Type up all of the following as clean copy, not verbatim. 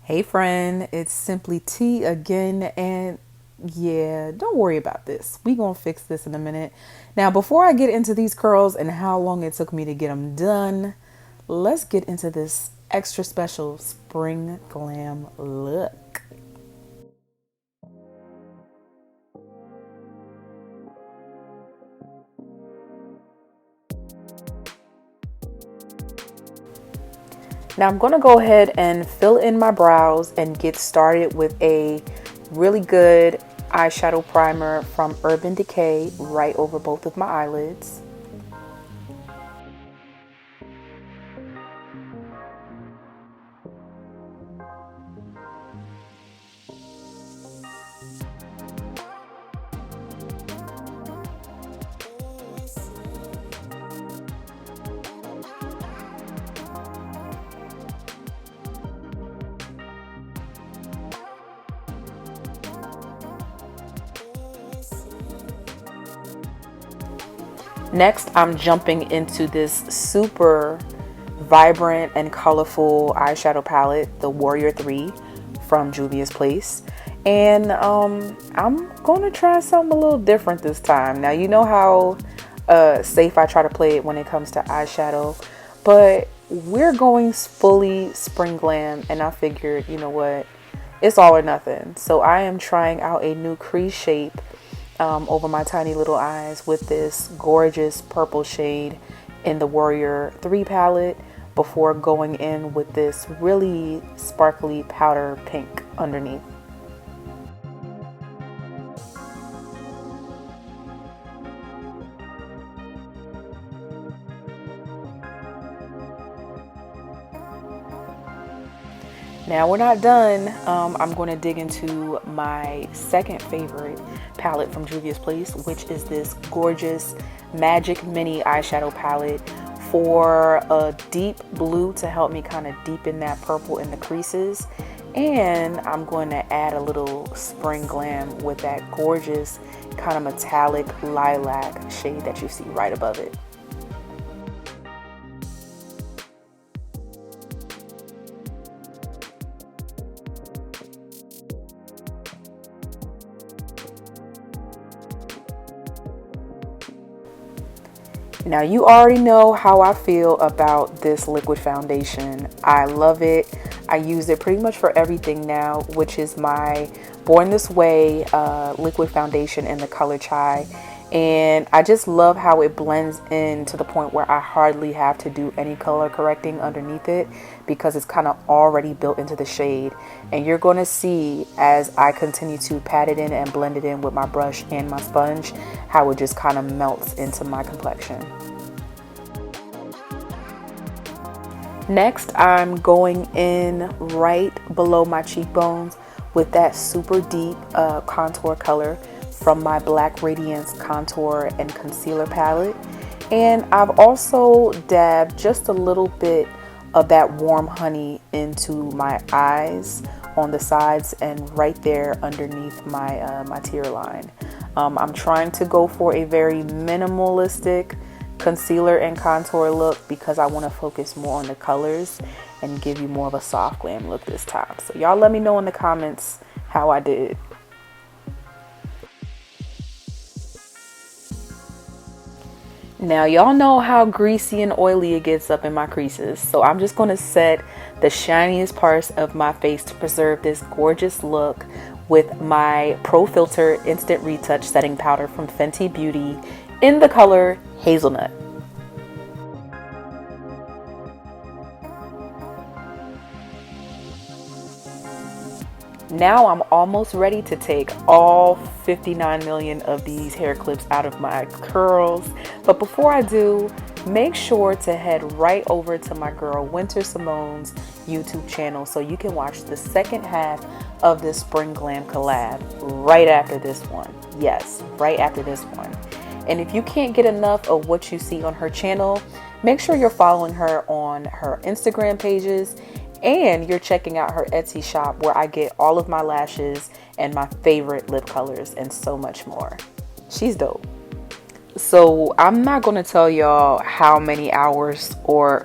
Hey friend, it's Simply T again, and yeah, don't worry about this. We gonna fix this in a minute. Now, before I get into these curls and how long it took me to get them done, let's get into this extra special Spring Glam look. Now I'm gonna go ahead and fill in my brows and get started with a really good eyeshadow primer from Urban Decay right over both of my eyelids. Next, I'm jumping into this super vibrant and colorful eyeshadow palette, the Warrior 3 from Juvia's Place. And I'm going to try something a little different this time. Now, you know how safe I try to play it when it comes to eyeshadow, but we're going fully Spring Glam, and I figured, you know what, it's all or nothing. So I am trying out a new crease shape over my tiny little eyes with this gorgeous purple shade in the Warrior 3 palette before going in with this really sparkly powder pink underneath. Now we're not done. I'm going to dig into my second favorite palette from Juvia's Place, which is this gorgeous Magic Mini eyeshadow palette for a deep blue to help me kind of deepen that purple in the creases. And I'm going to add a little Spring Glam with that gorgeous kind of metallic lilac shade that you see right above it. Now you already know how I feel about this liquid foundation. I love it. I use it pretty much for everything now, which is my Born This Way liquid foundation in the color Chai. And I just love how it blends in to the point where I hardly have to do any color correcting underneath it because it's kind of already built into the shade. And you're going to see as I continue to pat it in and blend it in with my brush and my sponge, how it just kind of melts into my complexion. Next, I'm going in right below my cheekbones with that super deep contour color from my Black Radiance contour and concealer palette. And I've also dabbed just a little bit of that warm honey into my eyes on the sides and right there underneath my my tear line. I'm trying to go for a very minimalistic concealer and contour look because I want to focus more on the colors and give you more of a soft glam look this time. So y'all let me know in the comments how I did. Now y'all know how greasy and oily it gets up in my creases, so I'm just going to set the shiniest parts of my face to preserve this gorgeous look with my Pro Filt'r Instant Retouch Setting Powder from Fenty Beauty in the color Hazelnut. Now I'm almost ready to take all 59 million of these hair clips out of my curls. But before I do, make sure to head right over to my girl Winter Simone's YouTube channel so you can watch the second half of this Spring Glam collab right after this one. Yes, right after this one. And if you can't get enough of what you see on her channel, make sure you're following her on her Instagram pages and you're checking out her Etsy shop where I get all of my lashes and my favorite lip colors and so much more. She's dope. So I'm not going to tell y'all how many hours or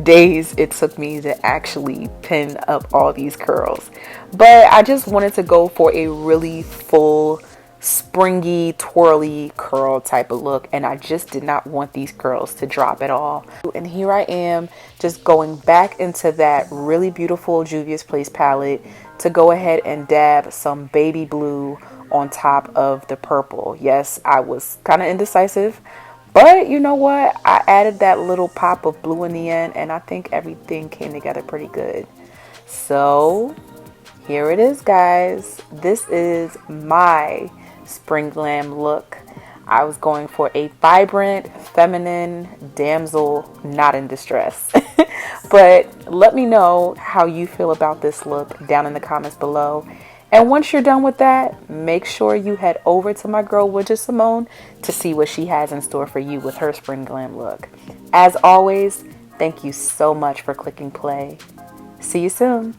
days it took me to actually pin up all these curls. But I just wanted to go for a really full, springy, twirly curl type of look, and I just did not want these curls to drop at all. And here I am just going back into that really beautiful Juvia's Place palette to go ahead and dab some baby blue on top of the purple. Yes, I was kind of indecisive, but you know what? I added that little pop of blue in the end, and I think everything came together pretty good. So here it is, guys. This is my Spring Glam look. I was going for a vibrant, feminine damsel not in distress. But let me know how you feel about this look down in the comments below. And once you're done with that, make sure you head over to my girl Winter Simone to see what she has in store for you with her Spring Glam look. As always, thank you so much for clicking play. See you soon.